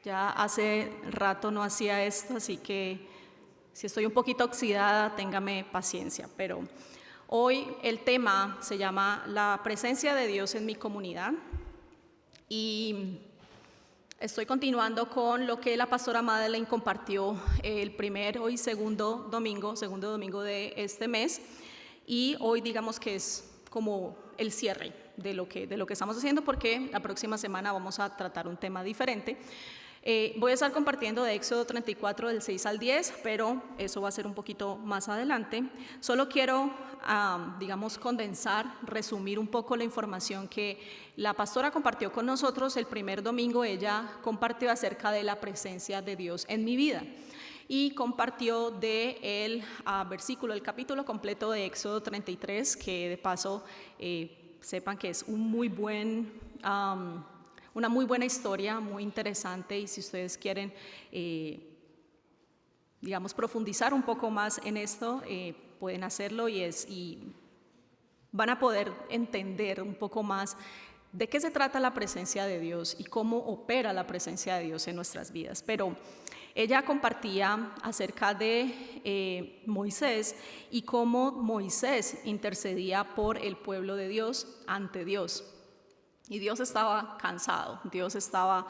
Ya hace rato no hacía esto, así que si estoy un poquito oxidada, téngame paciencia. Pero hoy el tema se llama La presencia de Dios en mi comunidad. Y estoy continuando con lo que la pastora Madeleine compartió el primer, hoy segundo domingo de este mes. Y hoy digamos que es como el cierre de lo que estamos haciendo, porque la próxima semana vamos a tratar un tema diferente. Voy a estar compartiendo de Éxodo 34 del 6 al 10, pero eso va a ser un poquito más adelante. Solo quiero, condensar, resumir un poco la información que la pastora compartió con nosotros el primer domingo. Ella compartió acerca de la presencia de Dios en mi vida y compartió del versículo, el capítulo completo de Éxodo 33, que de paso sepan que es un muy buen... una muy buena historia, muy interesante, y si ustedes quieren, profundizar un poco más en esto, pueden hacerlo y van a poder entender un poco más de qué se trata la presencia de Dios y cómo opera la presencia de Dios en nuestras vidas. Pero ella compartía acerca de Moisés y cómo Moisés intercedía por el pueblo de Dios ante Dios. Y Dios estaba cansado, Dios estaba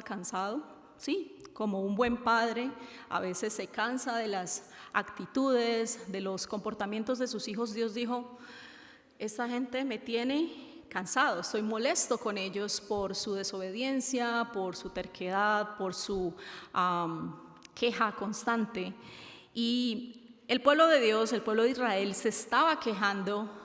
cansado, sí, como un buen padre, a veces se cansa de las actitudes, de los comportamientos de sus hijos. Dios dijo, esta gente me tiene cansado, estoy molesto con ellos por su desobediencia, por su terquedad, por su queja constante. Y el pueblo de Dios, el pueblo de Israel, se estaba quejando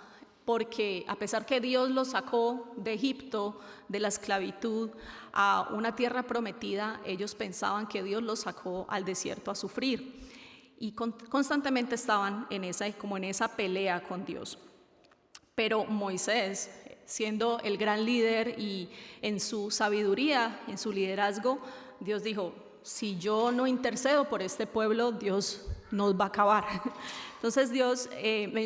porque a pesar que Dios los sacó de Egipto, de la esclavitud, a una tierra prometida, ellos pensaban que Dios los sacó al desierto a sufrir. Y constantemente estaban en esa pelea con Dios. Pero Moisés, siendo el gran líder y en su sabiduría, en su liderazgo, Dios dijo, si yo no intercedo por este pueblo, Dios nos va a acabar. Entonces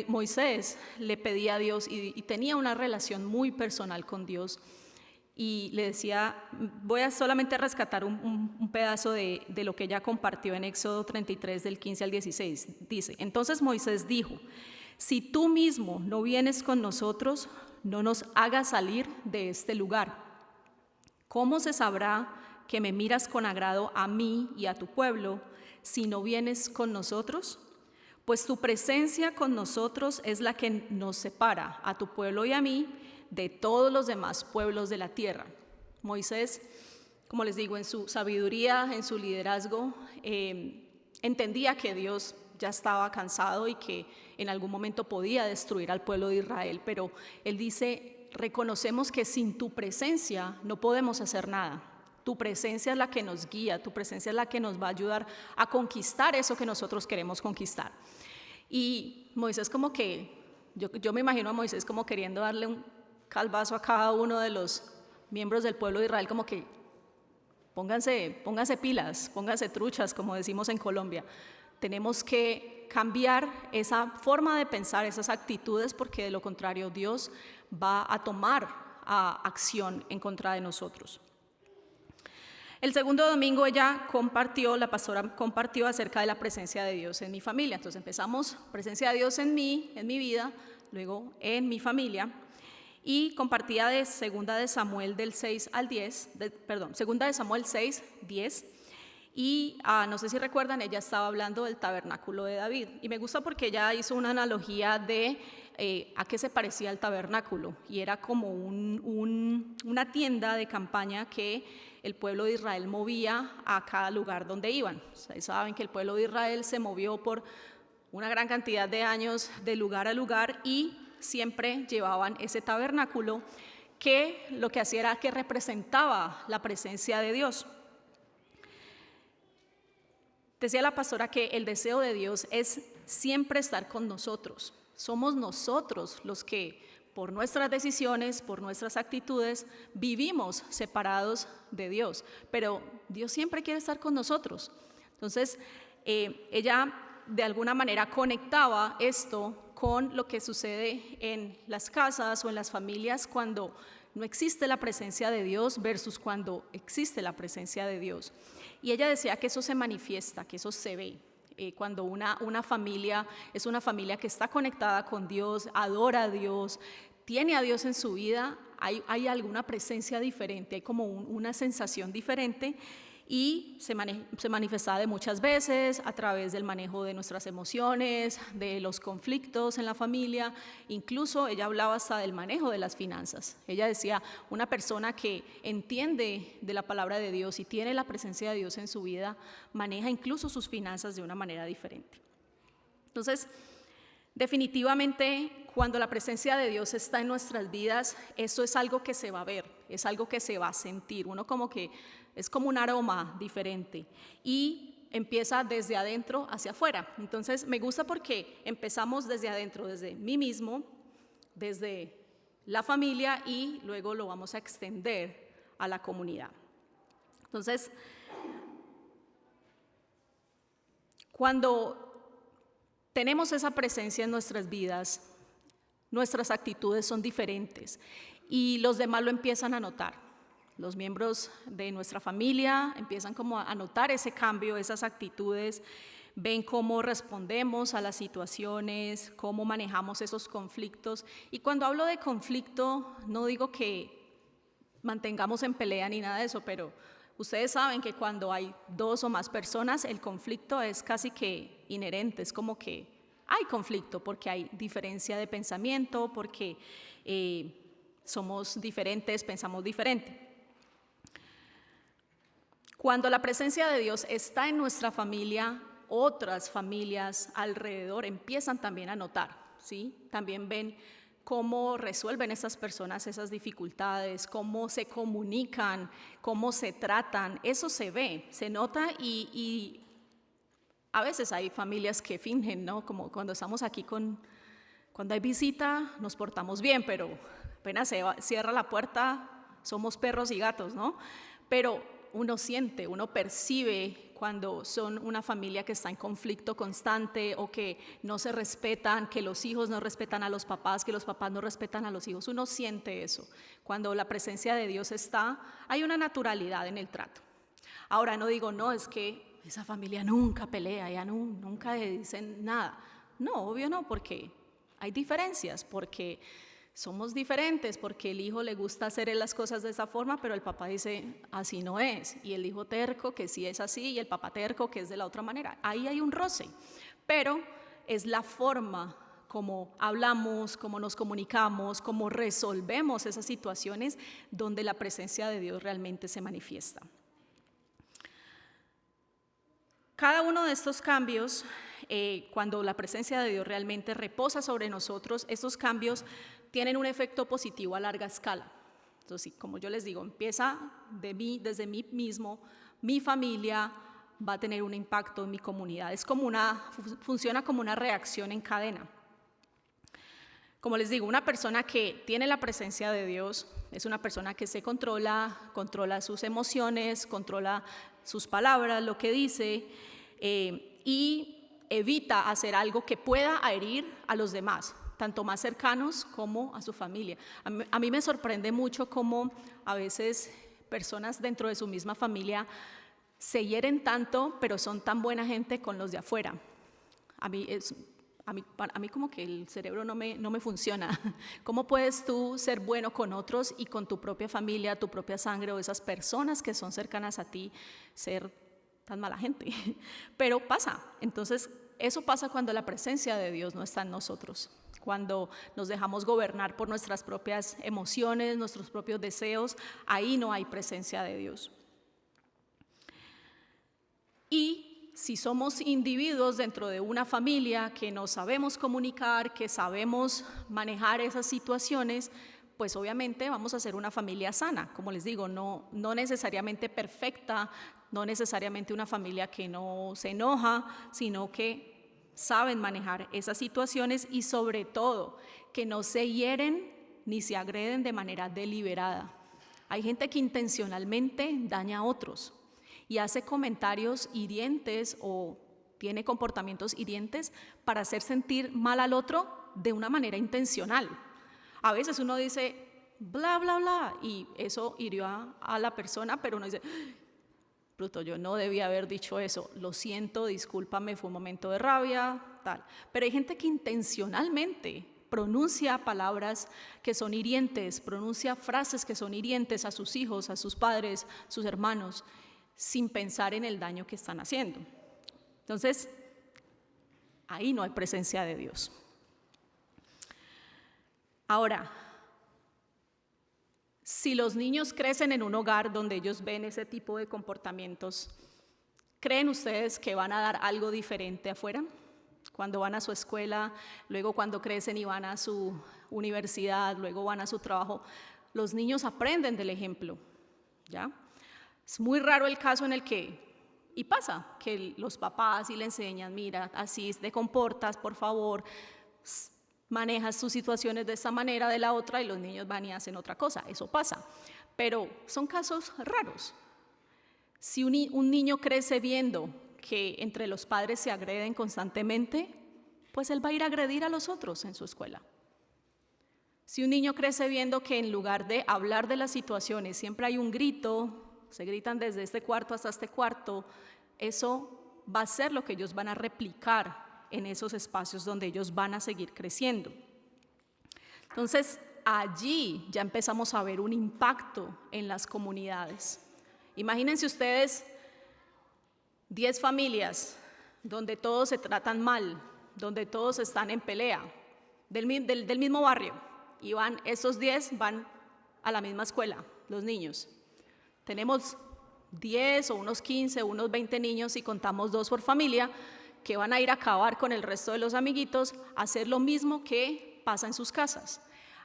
Moisés le pedía a Dios y tenía una relación muy personal con Dios, y le decía, voy a solamente rescatar un pedazo de lo que ella compartió en Éxodo 33 del 15 al 16. Dice, entonces Moisés dijo, si tú mismo no vienes con nosotros, no nos hagas salir de este lugar. ¿Cómo se sabrá que me miras con agrado a mí y a tu pueblo si no vienes con nosotros? Pues tu presencia con nosotros es la que nos separa, a tu pueblo y a mí, de todos los demás pueblos de la tierra. Moisés, como les digo, en su sabiduría, en su liderazgo, entendía que Dios ya estaba cansado y que en algún momento podía destruir al pueblo de Israel, pero él dice, reconocemos que sin tu presencia no podemos hacer nada. Tu presencia es la que nos guía, tu presencia es la que nos va a ayudar a conquistar eso que nosotros queremos conquistar. Y Moisés como que, yo me imagino a Moisés como queriendo darle un calvazo a cada uno de los miembros del pueblo de Israel, como que pónganse pilas, pónganse truchas, como decimos en Colombia. Tenemos que cambiar esa forma de pensar, esas actitudes, porque de lo contrario Dios va a tomar acción en contra de nosotros. El segundo domingo la pastora compartió acerca de la presencia de Dios en mi familia. Entonces empezamos, presencia de Dios en mí, en mi vida, luego en mi familia, y compartía de 2 Samuel del 6 al 10, 2 Samuel 6, 10, y no sé si recuerdan, ella estaba hablando del tabernáculo de David, y me gusta porque ella hizo una analogía de a qué se parecía el tabernáculo, y era como una tienda de campaña que el pueblo de Israel movía a cada lugar donde iban. Ustedes saben que el pueblo de Israel se movió por una gran cantidad de años de lugar a lugar y siempre llevaban ese tabernáculo que lo que hacía era que representaba la presencia de Dios. Decía la pastora que el deseo de Dios es siempre estar con nosotros. Somos nosotros los que, por nuestras decisiones, por nuestras actitudes, vivimos separados de Dios, pero Dios siempre quiere estar con nosotros. Entonces, ella de alguna manera conectaba esto con lo que sucede en las casas o en las familias cuando no existe la presencia de Dios versus cuando existe la presencia de Dios. Y ella decía que eso se manifiesta, que eso se ve. Cuando una familia es una familia que está conectada con Dios, adora a Dios, tiene a Dios en su vida, hay alguna presencia diferente, hay como una sensación diferente y se manifestaba de muchas veces a través del manejo de nuestras emociones, de los conflictos en la familia, incluso ella hablaba hasta del manejo de las finanzas. Ella decía, una persona que entiende de la palabra de Dios y tiene la presencia de Dios en su vida, maneja incluso sus finanzas de una manera diferente. Entonces, definitivamente, cuando la presencia de Dios está en nuestras vidas, eso es algo que se va a ver, es algo que se va a sentir. Uno como que es como un aroma diferente y empieza desde adentro hacia afuera. Entonces, me gusta porque empezamos desde adentro, desde mí mismo, desde la familia y luego lo vamos a extender a la comunidad. Entonces, cuando tenemos esa presencia en nuestras vidas, nuestras actitudes son diferentes y los demás lo empiezan a notar. Los miembros de nuestra familia empiezan como a notar ese cambio, esas actitudes, ven cómo respondemos a las situaciones, cómo manejamos esos conflictos. Y cuando hablo de conflicto, no digo que mantengamos en pelea ni nada de eso, pero ustedes saben que cuando hay dos o más personas, el conflicto es casi que inherente, es como que hay conflicto porque hay diferencia de pensamiento, porque somos diferentes, pensamos diferente. Cuando la presencia de Dios está en nuestra familia, otras familias alrededor empiezan también a notar, ¿sí? También ven cómo resuelven esas personas esas dificultades, cómo se comunican, cómo se tratan. Eso se ve, se nota y a veces hay familias que fingen, ¿no? Como cuando estamos aquí cuando hay visita nos portamos bien, pero apenas se cierra la puerta somos perros y gatos, ¿no? Pero uno siente, uno percibe cuando son una familia que está en conflicto constante o que no se respetan, que los hijos no respetan a los papás, que los papás no respetan a los hijos. Uno siente eso. Cuando la presencia de Dios está, hay una naturalidad en el trato. Ahora no digo, no, es que esa familia nunca pelea, ya nunca dicen nada. No, obvio no, porque hay diferencias, porque somos diferentes, porque el hijo le gusta hacer las cosas de esa forma, pero el papá dice, así no es, y el hijo terco que sí es así, y el papá terco que es de la otra manera. Ahí hay un roce, pero es la forma como hablamos, cómo nos comunicamos, cómo resolvemos esas situaciones donde la presencia de Dios realmente se manifiesta. Cada uno de estos cambios, cuando la presencia de Dios realmente reposa sobre nosotros, estos cambios tienen un efecto positivo a larga escala. Entonces, como yo les digo, empieza desde mí mismo, mi familia va a tener un impacto en mi comunidad. Funciona como una reacción en cadena. Como les digo, una persona que tiene la presencia de Dios es una persona que se controla sus emociones, controla sus palabras, lo que dice, y evita hacer algo que pueda herir a los demás, tanto más cercanos como a su familia. A mí me sorprende mucho cómo a veces personas dentro de su misma familia se hieren tanto, pero son tan buena gente con los de afuera. A mí como que el cerebro no me funciona. ¿Cómo puedes tú ser bueno con otros y con tu propia familia, tu propia sangre o esas personas que son cercanas a ti ser tan mala gente? Pero pasa. Entonces, eso pasa cuando la presencia de Dios no está en nosotros. Cuando nos dejamos gobernar por nuestras propias emociones, nuestros propios deseos, ahí no hay presencia de Dios. Y si somos individuos dentro de una familia que nos sabemos comunicar, que sabemos manejar esas situaciones, pues obviamente vamos a ser una familia sana. Como les digo, no necesariamente perfecta, no necesariamente una familia que no se enoja, sino que saben manejar esas situaciones y sobre todo que no se hieren ni se agreden de manera deliberada. Hay gente que intencionalmente daña a otros y hace comentarios hirientes o tiene comportamientos hirientes para hacer sentir mal al otro de una manera intencional. A veces uno dice, bla, bla, bla, y eso hirió a la persona, pero uno dice, bruto, yo no debía haber dicho eso, lo siento, discúlpame, fue un momento de rabia, tal. Pero hay gente que intencionalmente pronuncia palabras que son hirientes, pronuncia frases que son hirientes a sus hijos, a sus padres, sus hermanos, sin pensar en el daño que están haciendo. Entonces, ahí no hay presencia de Dios. Ahora, si los niños crecen en un hogar donde ellos ven ese tipo de comportamientos, ¿creen ustedes que van a dar algo diferente afuera? Cuando van a su escuela, luego cuando crecen y van a su universidad, luego van a su trabajo, los niños aprenden del ejemplo, ¿ya? Es muy raro el caso en el que, y pasa, que los papás sí le enseñan, mira, así te comportas, por favor, manejas tus situaciones de esta manera, de la otra, y los niños van y hacen otra cosa. Eso pasa, pero son casos raros. Si un niño crece viendo que entre los padres se agreden constantemente, pues él va a ir a agredir a los otros en su escuela. Si un niño crece viendo que en lugar de hablar de las situaciones siempre hay un grito, se gritan desde este cuarto hasta este cuarto, eso va a ser lo que ellos van a replicar en esos espacios donde ellos van a seguir creciendo. Entonces, allí ya empezamos a ver un impacto en las comunidades. Imagínense ustedes 10 familias donde todos se tratan mal, donde todos están en pelea, del mismo barrio, y esos 10 van a la misma escuela, los niños. Tenemos 10 o unos 15 o unos 20 niños, si contamos 2 por familia, que van a ir a acabar con el resto de los amiguitos, a hacer lo mismo que pasa en sus casas.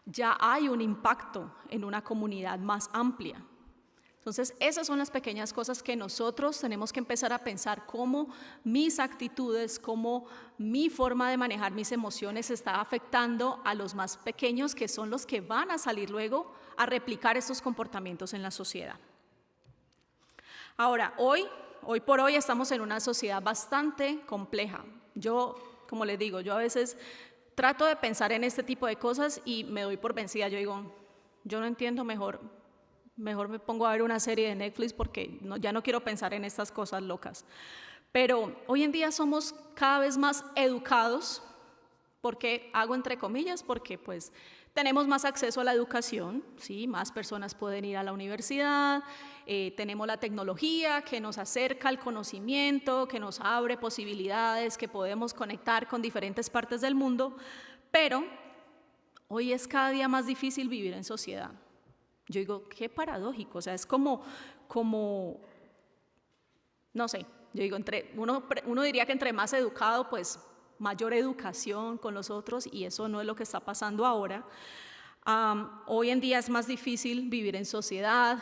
Ya hay un impacto en una comunidad más amplia. Entonces, esas son las pequeñas cosas que nosotros tenemos que empezar a pensar, cómo mis actitudes, cómo mi forma de manejar mis emociones está afectando a los más pequeños, que son los que van a salir luego a replicar estos comportamientos en la sociedad. Ahora, hoy por hoy estamos en una sociedad bastante compleja. Yo, como les digo, yo a veces trato de pensar en este tipo de cosas y me doy por vencida. Yo digo, yo no entiendo, mejor me pongo a ver una serie de Netflix porque ya no quiero pensar en estas cosas locas. Pero hoy en día somos cada vez más educados, porque hago entre comillas, porque pues tenemos más acceso a la educación, ¿sí? Más personas pueden ir a la universidad, tenemos la tecnología que nos acerca al conocimiento, que nos abre posibilidades, que podemos conectar con diferentes partes del mundo, pero hoy es cada día más difícil vivir en sociedad. Yo digo, qué paradójico, o sea, es como no sé, yo digo, uno diría que entre más educado, pues mayor educación con los otros, y eso no es lo que está pasando ahora. Hoy en día es más difícil vivir en sociedad,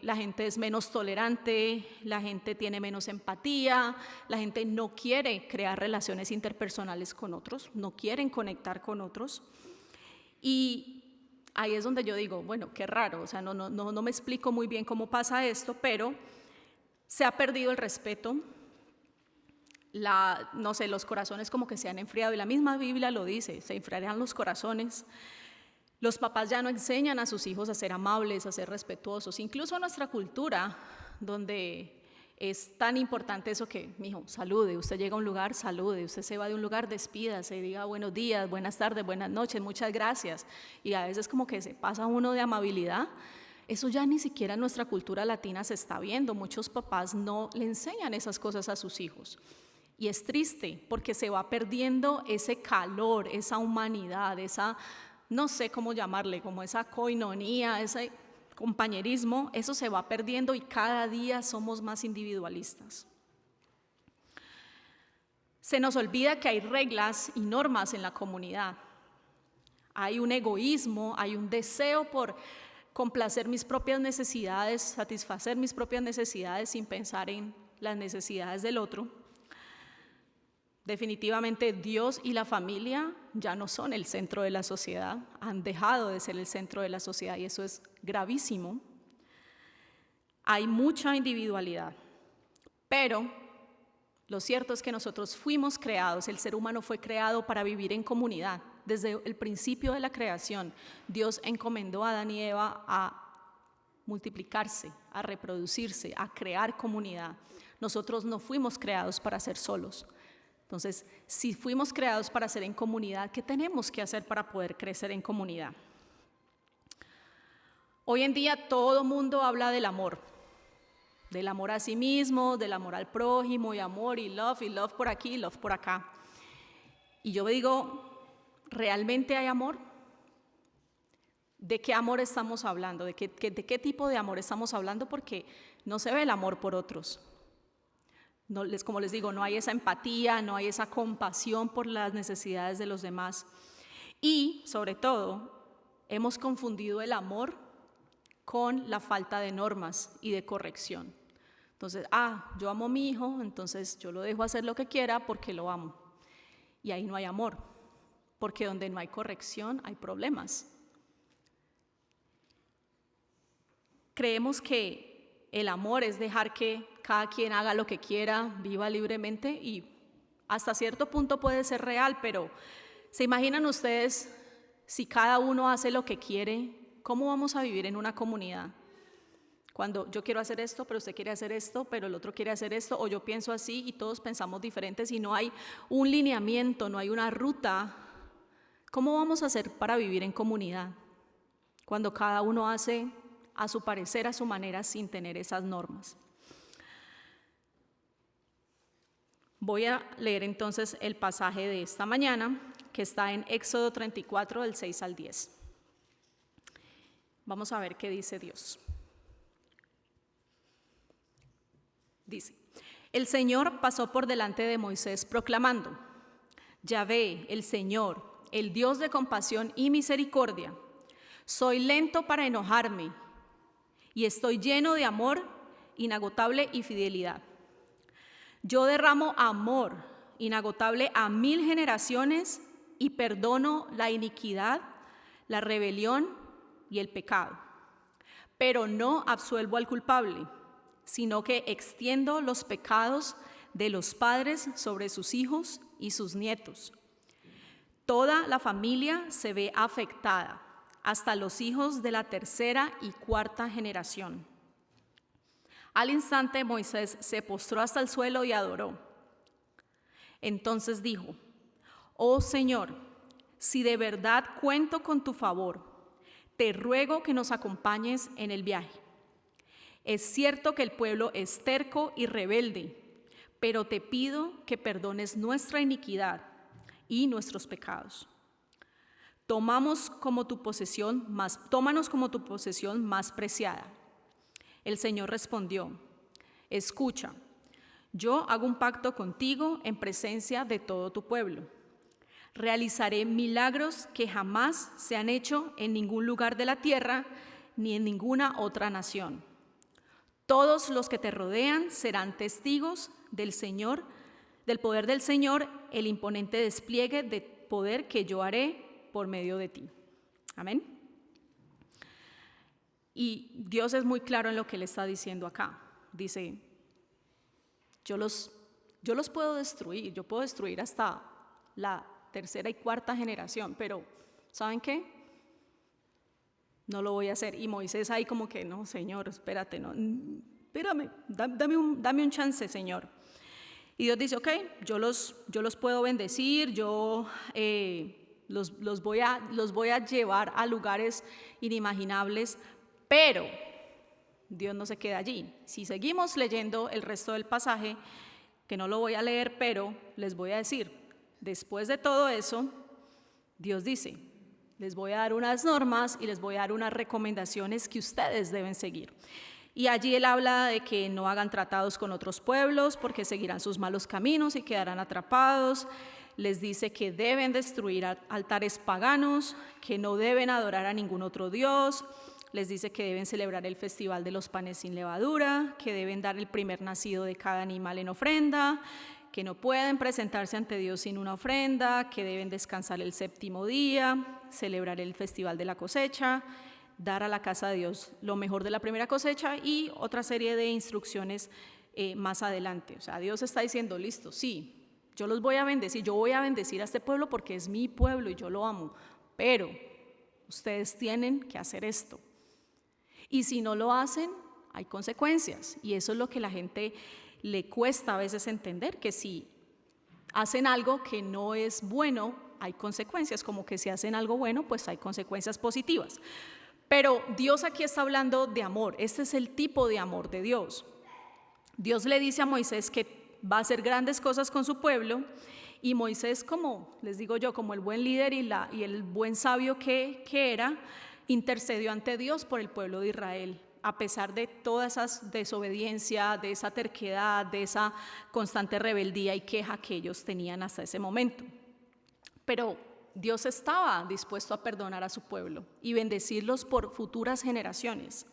la gente es menos tolerante, la gente tiene menos empatía, la gente no quiere crear relaciones interpersonales con otros, no quieren conectar con otros. Y ahí es donde yo digo, bueno, qué raro, o sea, no me explico muy bien cómo pasa esto, pero se ha perdido el respeto. No sé, los corazones como que se han enfriado, y la misma Biblia lo dice, se enfriarán los corazones. Los papás ya no enseñan a sus hijos a ser amables, a ser respetuosos, incluso en nuestra cultura, donde es tan importante eso que, mijo, salude, usted llega a un lugar, salude, usted se va de un lugar, despídase, diga buenos días, buenas tardes, buenas noches, muchas gracias, y a veces como que se pasa uno de amabilidad. Eso ya ni siquiera en nuestra cultura latina se está viendo, muchos papás no le enseñan esas cosas a sus hijos. Y es triste porque se va perdiendo ese calor, esa humanidad, esa, no sé cómo llamarle, como esa coinonía, ese compañerismo, eso se va perdiendo y cada día somos más individualistas. Se nos olvida que hay reglas y normas en la comunidad. Hay un egoísmo, hay un deseo por complacer mis propias necesidades, satisfacer mis propias necesidades sin pensar en las necesidades del otro. Definitivamente Dios y la familia ya no son el centro de la sociedad, han dejado de ser el centro de la sociedad y eso es gravísimo. Hay mucha individualidad, pero lo cierto es que nosotros fuimos creados, el ser humano fue creado para vivir en comunidad, desde el principio de la creación, Dios encomendó a Adán y Eva a multiplicarse, a reproducirse, a crear comunidad. Nosotros no fuimos creados para ser solos. Entonces, si fuimos creados para ser en comunidad, ¿qué tenemos que hacer para poder crecer en comunidad? Hoy en día todo mundo habla del amor a sí mismo, del amor al prójimo, y amor y love por aquí, love por acá. Y yo digo, ¿realmente hay amor? ¿De qué amor estamos hablando? ¿De qué tipo de amor estamos hablando? Porque no se ve el amor por otros. No, como les digo, no hay esa empatía, no hay esa compasión por las necesidades de los demás. Y, sobre todo, hemos confundido el amor con la falta de normas y de corrección. Entonces, yo amo a mi hijo, entonces yo lo dejo hacer lo que quiera porque lo amo. Y ahí no hay amor, porque donde no hay corrección hay problemas. Creemos que el amor es dejar que cada quien haga lo que quiera, viva libremente, y hasta cierto punto puede ser real, pero ¿se imaginan ustedes si cada uno hace lo que quiere? ¿Cómo vamos a vivir en una comunidad? Cuando yo quiero hacer esto, pero usted quiere hacer esto, pero el otro quiere hacer esto, o yo pienso así y todos pensamos diferentes y no hay un lineamiento, no hay una ruta. ¿Cómo vamos a hacer para vivir en comunidad? Cuando cada uno hace a su parecer, a su manera, sin tener esas normas. Voy a leer entonces el pasaje de esta mañana, que está en Éxodo 34, del 6 al 10. Vamos a ver qué dice Dios. Dice: el Señor pasó por delante de Moisés proclamando: Yahvé, el Señor, el Dios de compasión y misericordia, soy lento para enojarme y estoy lleno de amor inagotable y fidelidad. Yo derramo amor inagotable a 1000 generaciones y perdono la iniquidad, la rebelión y el pecado. Pero no absuelvo al culpable, sino que extiendo los pecados de los padres sobre sus hijos y sus nietos. Toda la familia se ve afectada, hasta los hijos de la 3ª y 4ª generación. Al instante Moisés se postró hasta el suelo y adoró. Entonces dijo: oh Señor, si de verdad cuento con tu favor, te ruego que nos acompañes en el viaje. Es cierto que el pueblo es terco y rebelde, pero te pido que perdones nuestra iniquidad y nuestros pecados. Tómanos como tu posesión más preciada. El Señor respondió: escucha, yo hago un pacto contigo en presencia de todo tu pueblo. Realizaré milagros que jamás se han hecho en ningún lugar de la tierra ni en ninguna otra nación. Todos los que te rodean serán testigos del Señor, del poder del Señor, el imponente despliegue de poder que yo haré por medio de ti. Amén. Y Dios es muy claro en lo que Él está diciendo acá. Dice: yo los puedo destruir, yo puedo destruir hasta la 3ª y 4ª generación, pero ¿saben qué? No lo voy a hacer. Y Moisés ahí como que: no, Señor, espérate, no, espérame, dame un chance, Señor. Y Dios dice: ok, yo los puedo bendecir, yo los voy a llevar a lugares inimaginables, pero Dios no se queda allí. Si seguimos leyendo el resto del pasaje, que no lo voy a leer, pero les voy a decir, después de todo eso, Dios dice: les voy a dar unas normas y les voy a dar unas recomendaciones que ustedes deben seguir. Y allí Él habla de que no hagan tratados con otros pueblos porque seguirán sus malos caminos y quedarán atrapados. Les dice que deben destruir altares paganos, que no deben adorar a ningún otro Dios. Les dice que deben celebrar el festival de los panes sin levadura, que deben dar el primer nacido de cada animal en ofrenda, que no pueden presentarse ante Dios sin una ofrenda, que deben descansar el 7º día, celebrar el festival de la cosecha, dar a la casa de Dios lo mejor de la primera cosecha y otra serie de instrucciones más adelante. O sea, Dios está diciendo: listo, sí, yo los voy a bendecir, yo voy a bendecir a este pueblo porque es mi pueblo y yo lo amo, pero ustedes tienen que hacer esto. Y si no lo hacen, hay consecuencias. Y eso es lo que a la gente le cuesta a veces entender, que si hacen algo que no es bueno, hay consecuencias, como que si hacen algo bueno, pues hay consecuencias positivas. Pero Dios aquí está hablando de amor, este es el tipo de amor de Dios. Dios le dice a Moisés que va a hacer grandes cosas con su pueblo, y Moisés, como les digo yo, como el buen líder y el buen sabio que era, intercedió ante Dios por el pueblo de Israel, a pesar de toda esa desobediencia, de esa terquedad, de esa constante rebeldía y queja que ellos tenían hasta ese momento. Pero Dios estaba dispuesto a perdonar a su pueblo y bendecirlos por futuras generaciones.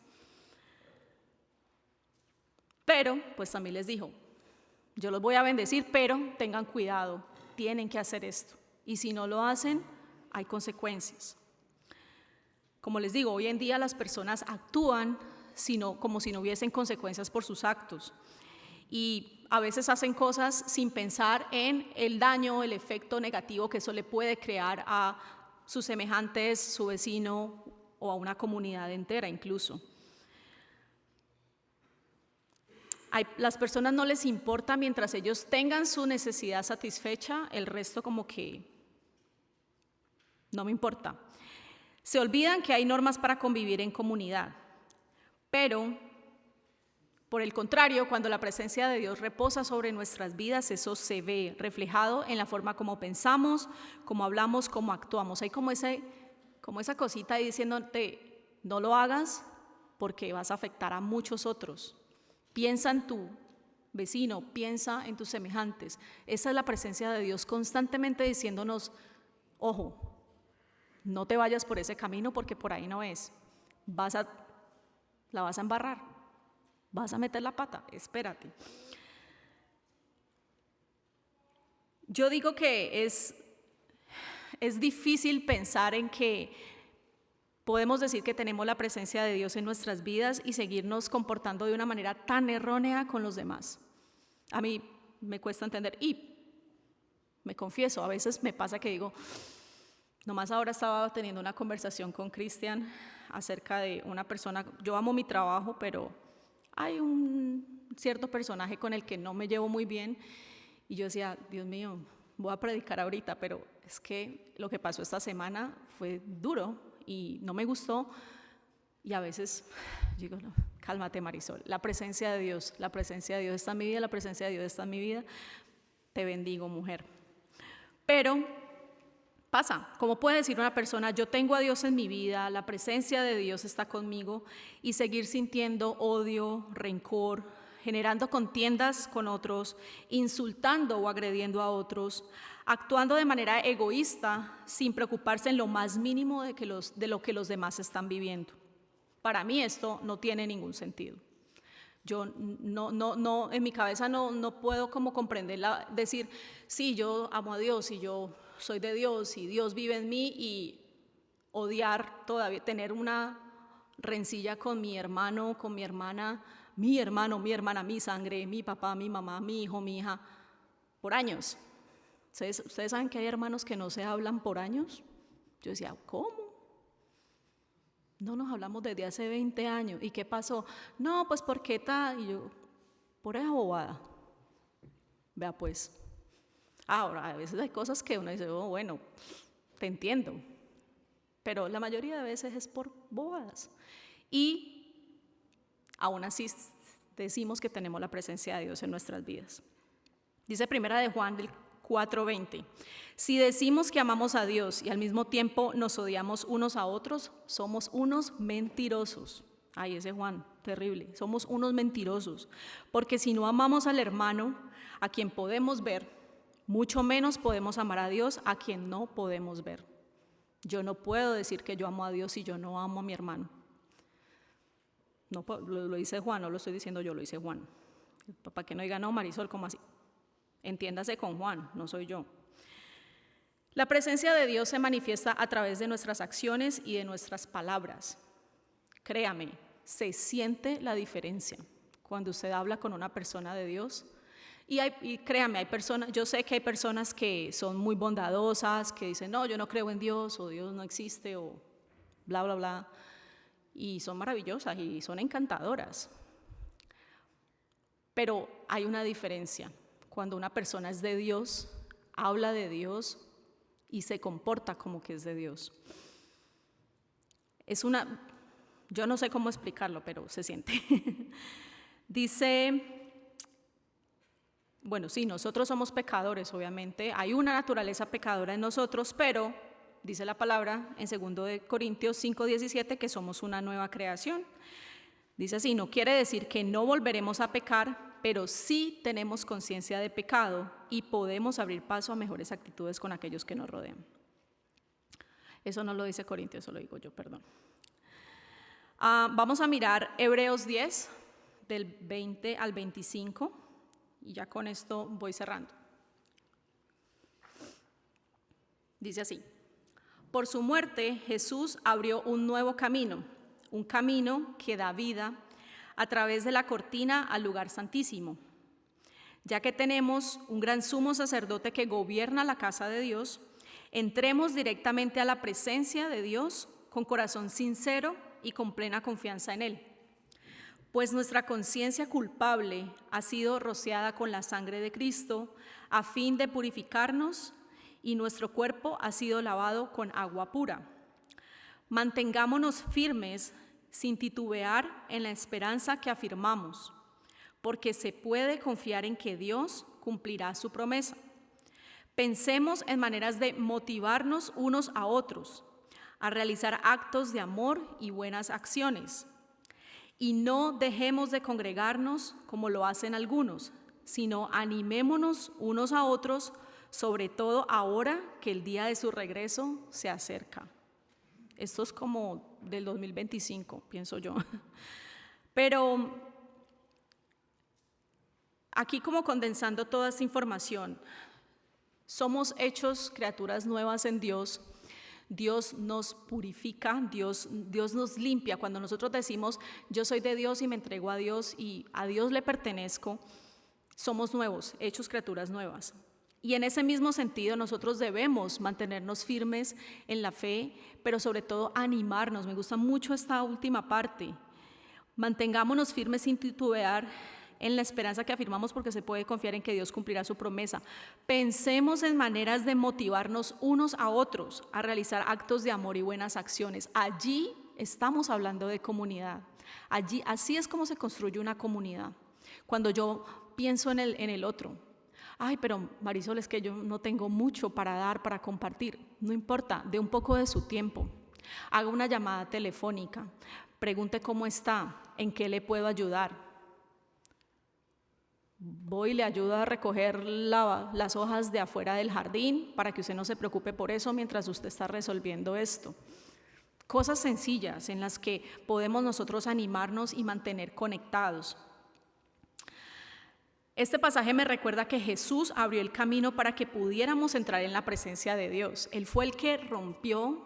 Pero, pues también les dijo, yo los voy a bendecir, pero tengan cuidado, tienen que hacer esto. Y si no lo hacen, hay consecuencias. Como les digo, hoy en día las personas actúan como si no hubiesen consecuencias por sus actos. Y a veces hacen cosas sin pensar en el daño, el efecto negativo que eso le puede crear a sus semejantes, su vecino o a una comunidad entera incluso. Las personas no les importa mientras ellos tengan su necesidad satisfecha, el resto como que no me importa. Se olvidan que hay normas para convivir en comunidad, pero por el contrario, cuando la presencia de Dios reposa sobre nuestras vidas, eso se ve reflejado en la forma como pensamos, como hablamos, como actuamos. Hay como esa cosita ahí diciéndote, no lo hagas porque vas a afectar a muchos otros. Piensa en tu vecino, piensa en tus semejantes. Esa es la presencia de Dios constantemente diciéndonos, ojo, no te vayas por ese camino porque por ahí no es. La vas a embarrar, vas a meter la pata, espérate. Yo digo que es difícil pensar en que podemos decir que tenemos la presencia de Dios en nuestras vidas y seguirnos comportando de una manera tan errónea con los demás. A mí me cuesta entender y me confieso, a veces me pasa que digo, nomás ahora estaba teniendo una conversación con Cristian acerca de una persona, yo amo mi trabajo, pero hay un cierto personaje con el que no me llevo muy bien y yo decía, Dios mío, voy a predicar ahorita, pero es que lo que pasó esta semana fue duro y no me gustó, y a veces digo, no, cálmate Marisol, la presencia de Dios está en mi vida, la presencia de Dios está en mi vida, te bendigo mujer. Pero pasa, ¿cómo puede decir una persona, yo tengo a Dios en mi vida, la presencia de Dios está conmigo, y seguir sintiendo odio, rencor, generando contiendas con otros, insultando o agrediendo a otros, actuando de manera egoísta sin preocuparse en lo más mínimo de lo que los demás están viviendo? Para mí esto no tiene ningún sentido. Yo no en mi cabeza no puedo como comprenderla, decir, sí, yo amo a Dios y yo soy de Dios y Dios vive en mí, y odiar todavía, tener una rencilla con mi hermano, con mi hermana, mi hermano, mi hermana, mi sangre, mi papá, mi mamá, mi hijo, mi hija, por años. ¿Ustedes saben que hay hermanos que no se hablan por años? Yo decía, ¿cómo? No nos hablamos desde hace 20 años. ¿Y qué pasó? No, pues ¿por qué tal? Y yo, por esa bobada. Vea pues. Ahora, a veces hay cosas que uno dice, oh, bueno, te entiendo. Pero la mayoría de veces es por bobadas. Y aún así decimos que tenemos la presencia de Dios en nuestras vidas. Dice Primera de Juan del 4:20, si decimos que amamos a Dios y al mismo tiempo nos odiamos unos a otros, somos unos mentirosos. Ay, ese Juan, terrible. Somos unos mentirosos, porque si no amamos al hermano a quien podemos ver, mucho menos podemos amar a Dios a quien no podemos ver. Yo no puedo decir que yo amo a Dios si yo no amo a mi hermano. No, lo dice Juan, no lo estoy diciendo yo, lo dice Juan. Para que no diga, no, Marisol, ¿cómo así? Entiéndase con Juan, no soy yo. La presencia de Dios se manifiesta a través de nuestras acciones y de nuestras palabras. Créame, se siente la diferencia cuando usted habla con una persona de Dios Y créanme, hay personas, yo sé que hay personas que son muy bondadosas, que dicen, no, yo no creo en Dios, o Dios no existe, o bla, bla, bla. Y son maravillosas y son encantadoras. Pero hay una diferencia. Cuando una persona es de Dios, habla de Dios y se comporta como que es de Dios. Yo no sé cómo explicarlo, pero se siente. Dice, bueno, sí, nosotros somos pecadores, obviamente. Hay una naturaleza pecadora en nosotros, pero dice la palabra en 2 Corintios 5:17 que somos una nueva creación. Dice así, no quiere decir que no volveremos a pecar, pero sí tenemos conciencia de pecado y podemos abrir paso a mejores actitudes con aquellos que nos rodean. Eso no lo dice Corintios, eso lo digo yo, perdón. Vamos a mirar Hebreos 10, del 20 al 25, y ya con esto voy cerrando. Dice así, por su muerte Jesús abrió un nuevo camino, un camino que da vida a través de la cortina al lugar santísimo. Ya que tenemos un gran sumo sacerdote que gobierna la casa de Dios, entremos directamente a la presencia de Dios con corazón sincero y con plena confianza en Él. Pues nuestra conciencia culpable ha sido rociada con la sangre de Cristo a fin de purificarnos y nuestro cuerpo ha sido lavado con agua pura. Mantengámonos firmes sin titubear en la esperanza que afirmamos, porque se puede confiar en que Dios cumplirá su promesa. Pensemos en maneras de motivarnos unos a otros, a realizar actos de amor y buenas acciones. Y no dejemos de congregarnos como lo hacen algunos, sino animémonos unos a otros, sobre todo ahora que el día de su regreso se acerca. Esto es como del 2025, pienso yo. Pero aquí como condensando toda esta información, somos hechos criaturas nuevas en Dios. Dios nos purifica, Dios nos limpia. Cuando nosotros decimos, yo soy de Dios y me entrego a Dios y a Dios le pertenezco, somos nuevos, hechos criaturas nuevas. Y en ese mismo sentido nosotros debemos mantenernos firmes en la fe, pero sobre todo animarnos. Me gusta mucho esta última parte. Mantengámonos firmes sin titubear en la esperanza que afirmamos, porque se puede confiar en que Dios cumplirá su promesa. Pensemos en maneras de motivarnos unos a otros a realizar actos de amor y buenas acciones. Allí estamos hablando de comunidad. Allí, así es como se construye una comunidad. Cuando yo pienso en el otro. Ay, pero Marisol, es que yo no tengo mucho para dar, para compartir. No importa, dé un poco de su tiempo. Haga una llamada telefónica. Pregunte cómo está, en qué le puedo ayudar. Voy y le ayudo a recoger las hojas de afuera del jardín para que usted no se preocupe por eso mientras usted está resolviendo esto. Cosas sencillas en las que podemos nosotros animarnos y mantener conectados. Este pasaje me recuerda que Jesús abrió el camino para que pudiéramos entrar en la presencia de Dios. Él fue el que rompió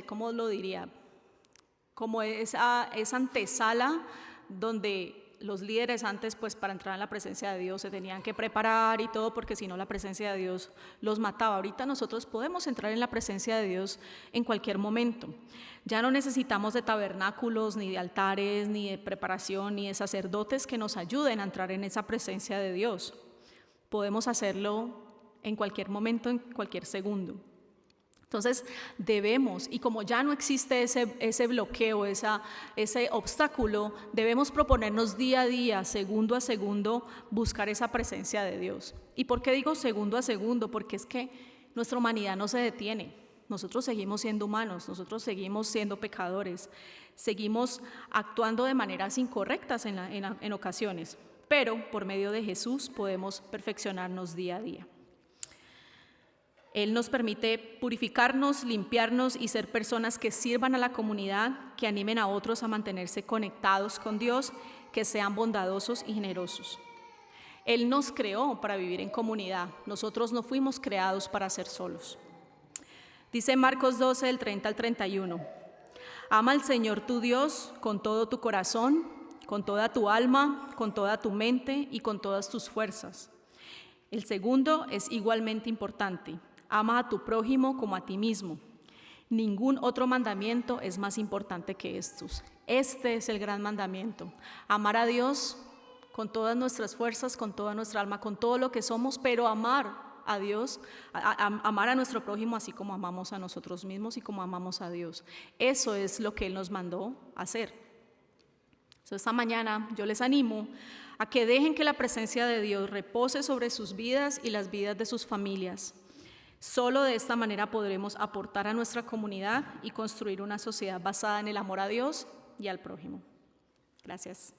¿cómo lo diría? Como esa antesala donde los líderes antes, pues para entrar en la presencia de Dios se tenían que preparar y todo, porque si no la presencia de Dios los mataba. Ahorita nosotros podemos entrar en la presencia de Dios en cualquier momento. Ya no necesitamos de tabernáculos, ni de altares, ni de preparación, ni de sacerdotes que nos ayuden a entrar en esa presencia de Dios. Podemos hacerlo en cualquier momento, en cualquier segundo. Entonces debemos, y como ya no existe ese bloqueo, ese obstáculo, debemos proponernos día a día, segundo a segundo, buscar esa presencia de Dios. ¿Y por qué digo segundo a segundo? Porque es que nuestra humanidad no se detiene. Nosotros seguimos siendo humanos, nosotros seguimos siendo pecadores, seguimos actuando de maneras incorrectas en ocasiones, pero por medio de Jesús podemos perfeccionarnos día a día. Él nos permite purificarnos, limpiarnos y ser personas que sirvan a la comunidad, que animen a otros a mantenerse conectados con Dios, que sean bondadosos y generosos. Él nos creó para vivir en comunidad. Nosotros no fuimos creados para ser solos. Dice Marcos 12, del 30 al 31. Ama al Señor tu Dios con todo tu corazón, con toda tu alma, con toda tu mente y con todas tus fuerzas. El segundo es igualmente importante. Ama a tu prójimo como a ti mismo. Ningún otro mandamiento es más importante que estos. Este es el gran mandamiento. Amar a Dios con todas nuestras fuerzas, con toda nuestra alma, con todo lo que somos, pero amar a Dios, amar a nuestro prójimo así como amamos a nosotros mismos y como amamos a Dios. Eso es lo que Él nos mandó hacer. Esta mañana yo les animo a que dejen que la presencia de Dios repose sobre sus vidas y las vidas de sus familias. Solo de esta manera podremos aportar a nuestra comunidad y construir una sociedad basada en el amor a Dios y al prójimo. Gracias.